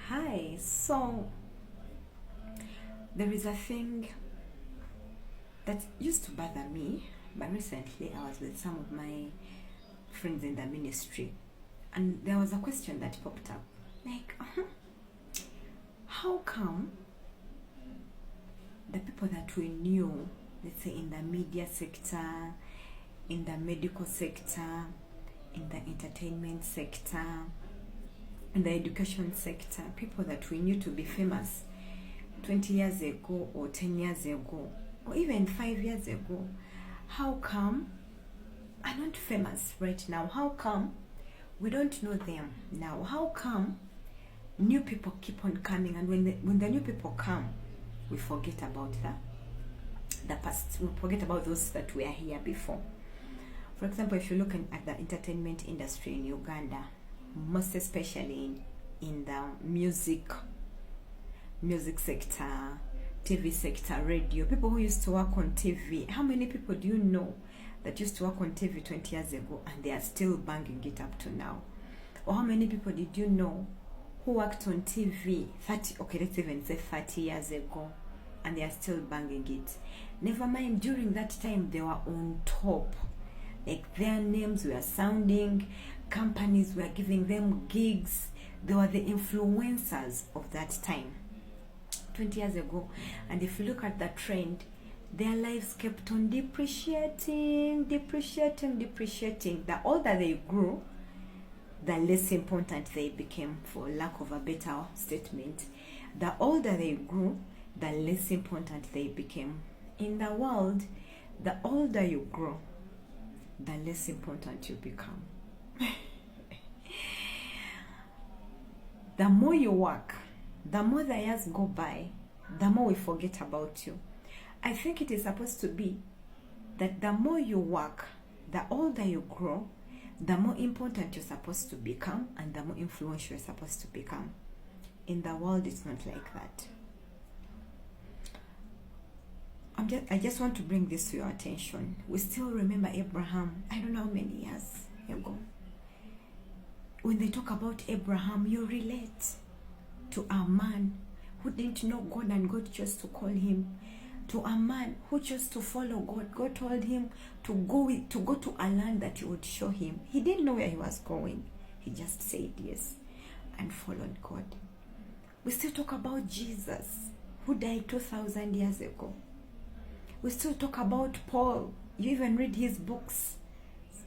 Hi, so there is a thing that used to bother me, but recently I was with some of my friends in the ministry, and there was a question that popped up like, how come the people that we knew, let's say in the media sector, in the medical sector, in the entertainment sector, in the education sector, people that we knew to be famous 20 years ago or 10 years ago or even 5 years ago, how come are not famous right now? How come we don't know them now? How come new people keep on coming, and when the new people come, we forget about the past. We forget about those that were here before. For example, if you look at the entertainment industry in Uganda, most especially in the music sector, TV sector, radio, people who used to work on TV. How many people do you know that used to work on TV 20 years ago and they are still banging it up to now? Or how many people did you know who worked on TV 30 years ago and they are still banging it? Never mind, during that time they were on top. Like, their names were sounding, companies were giving them gigs. They were the influencers of that time, 20 years ago. And if you look at the trend, their lives kept on depreciating. The older they grew, the less important they became, for lack of a better statement. The older they grew, the less important they became. In the world, the older you grow, the less important you become. The more you work, the more the years go by, the more we forget about you. I think it is supposed to be that the more you work, the older you grow, the more important you're supposed to become, and the more influential you're supposed to become. In the world, it's not like that. I just want to bring this to your attention. We still remember Abraham, I don't know how many years ago. When they talk about Abraham, you relate to a man who didn't know God and God chose to call him, to a man who chose to follow God. God told him to go to a land that he would show him. He didn't know where he was going. He just said yes and followed God. We still talk about Jesus, who died 2,000 years ago. We still talk about Paul. You even read his books.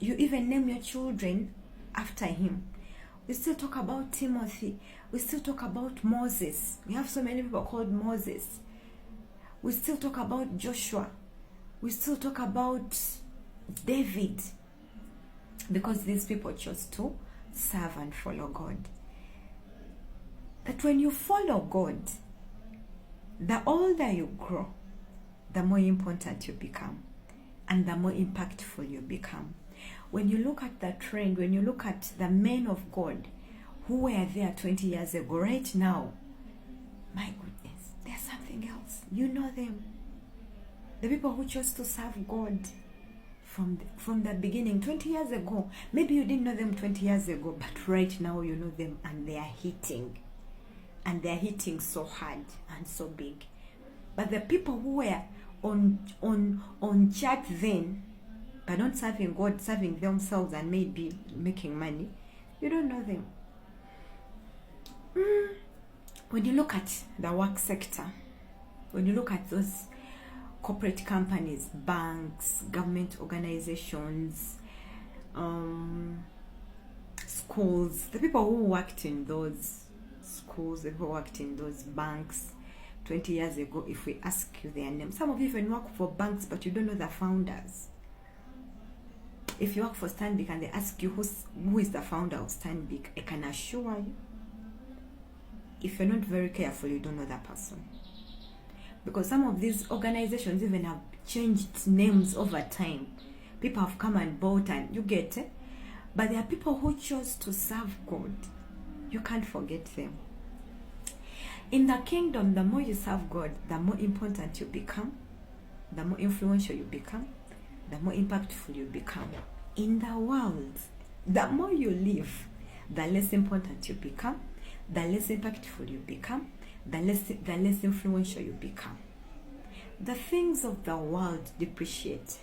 You even name your children after him. We still talk about Timothy. We still talk about Moses. We have so many people called Moses. We still talk about Joshua. We still talk about David. Because these people chose to serve and follow God. That when you follow God, the older you grow, the more important you become, and the more impactful you become. When you look at the trend, when you look at the men of God who were there 20 years ago, right now, my goodness, there's something else. You know them. The people who chose to serve God from the beginning, 20 years ago. Maybe you didn't know them 20 years ago, but right now you know them, and they are hitting. And they're hitting so hard and so big. But the people who were on chat then, but not serving God, serving themselves and maybe making money, you don't know them. When you look at the work sector, when you look at those corporate companies, banks, government organizations, schools, the people who worked in those schools, the people who worked in those banks 20 years ago, if we ask you their name, some of you even work for banks, but you don't know the founders. If you work for Stanbic and they ask you who is the founder of Stanbic, I can assure you, if you're not very careful, you don't know that person. Because some of these organizations even have changed names over time. People have come and bought, and you get it. But there are people who chose to serve God. You can't forget them. In the kingdom, the more you serve God, the more important you become, the more influential you become, the more impactful you become. In the world, the more you live, the less important you become, the less impactful you become, the less influential you become. The things of the world depreciate.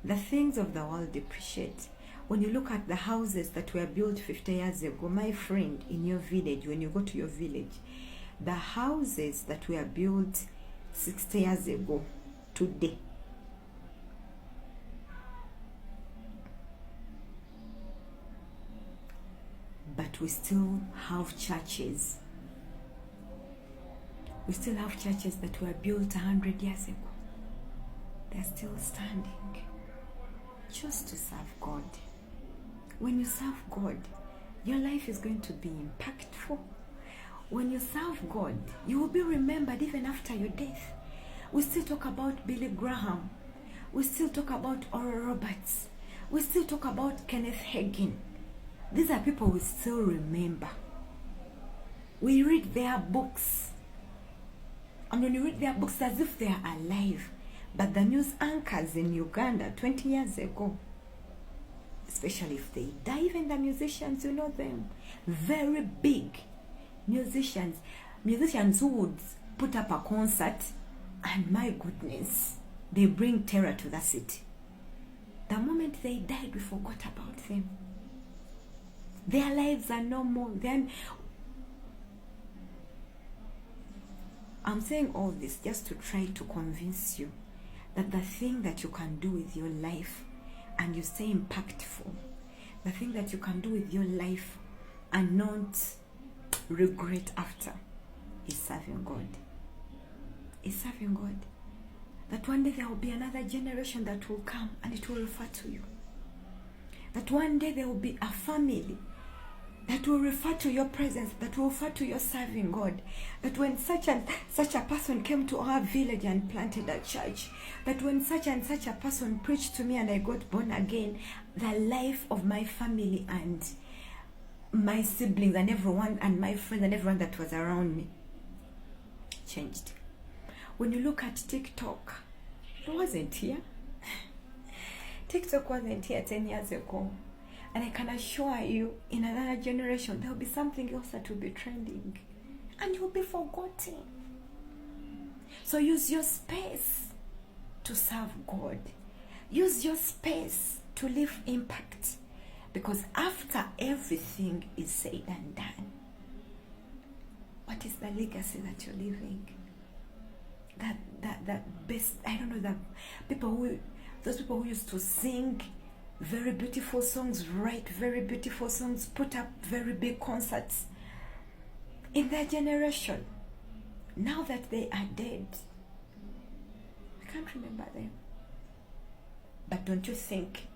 The things of the world depreciate. When you look at the houses that were built 50 years ago, my friend, in your village, when you go to your village, the houses that were built 60 years ago, today, but we still have churches. We still have churches that were built 100 years ago. They're still standing. Choose to serve God. When you serve God, your life is going to be impactful. When you serve God, you will be remembered even after your death. We still talk about Billy Graham. We still talk about Oral Roberts. We still talk about Kenneth Hagin. These are people we still remember. We read their books. And when you read their books, as if they are alive. But the news anchors in Uganda 20 years ago, especially if they die, even the musicians, you know them, very big musicians who would put up a concert, and my goodness, they bring terror to the city. The moment they died, we forgot about them. Their lives are no more. Then I'm saying all this just to try to convince you that the thing that you can do with your life and you stay impactful, the thing that you can do with your life and not regret after, is serving God. Is serving God. That one day there will be another generation that will come and it will refer to you. That one day there will be a family that will refer to your presence, that will refer to your serving God. That when such and such a person came to our village and planted a church, that when such and such a person preached to me and I got born again, the life of my family and my siblings and everyone and my friends and everyone that was around me changed. When you look at TikTok, it wasn't here. TikTok wasn't here 10 years ago. And I can assure you, in another generation, there will be something else that will be trending. And you'll be forgotten. So use your space to serve God. Use your space to leave impact. Because after everything is said and done, what is the legacy that you're leaving? That best, I don't know, those people who used to sing very beautiful songs, write very beautiful songs, put up very big concerts in their generation. Now that they are dead, I can't remember them. But don't you think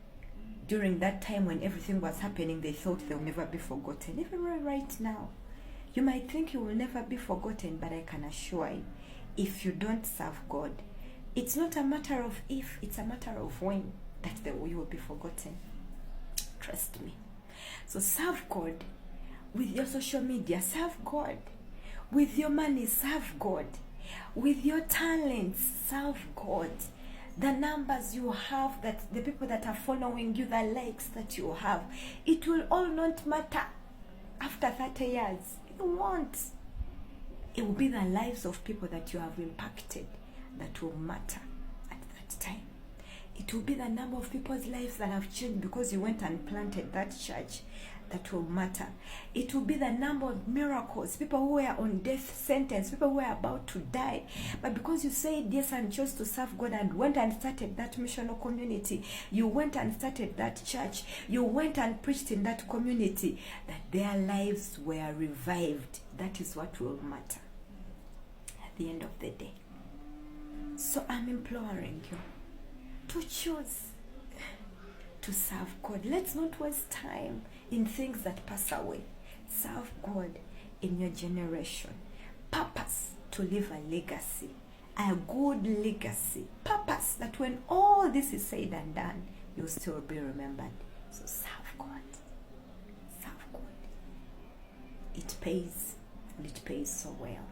during that time when everything was happening, they thought they'll never be forgotten? Even right now, you might think you will never be forgotten, but I can assure you, if you don't serve God, it's not a matter of if, it's a matter of when that you will be forgotten. Trust me. So serve God with your social media. Serve God with your money. Serve God with your talents. Serve God. The numbers you have, that the people that are following you, the likes that you have, it will all not matter after 30 years. It won't. It will be the lives of people that you have impacted that will matter at that time. It will be the number of people's lives that have changed because you went and planted that church that will matter. It will be the number of miracles, people who were on death sentence, people who were about to die, but because you said yes and chose to serve God and went and started that missional community, you went and started that church, you went and preached in that community, that their lives were revived. That is what will matter at the end of the day. So I'm imploring you to choose to serve God. Let's not waste time in things that pass away. Serve God in your generation. Purpose to leave a legacy, a good legacy. Purpose that when all this is said and done, you'll still be remembered. So serve God. Serve God. It pays, and it pays so well.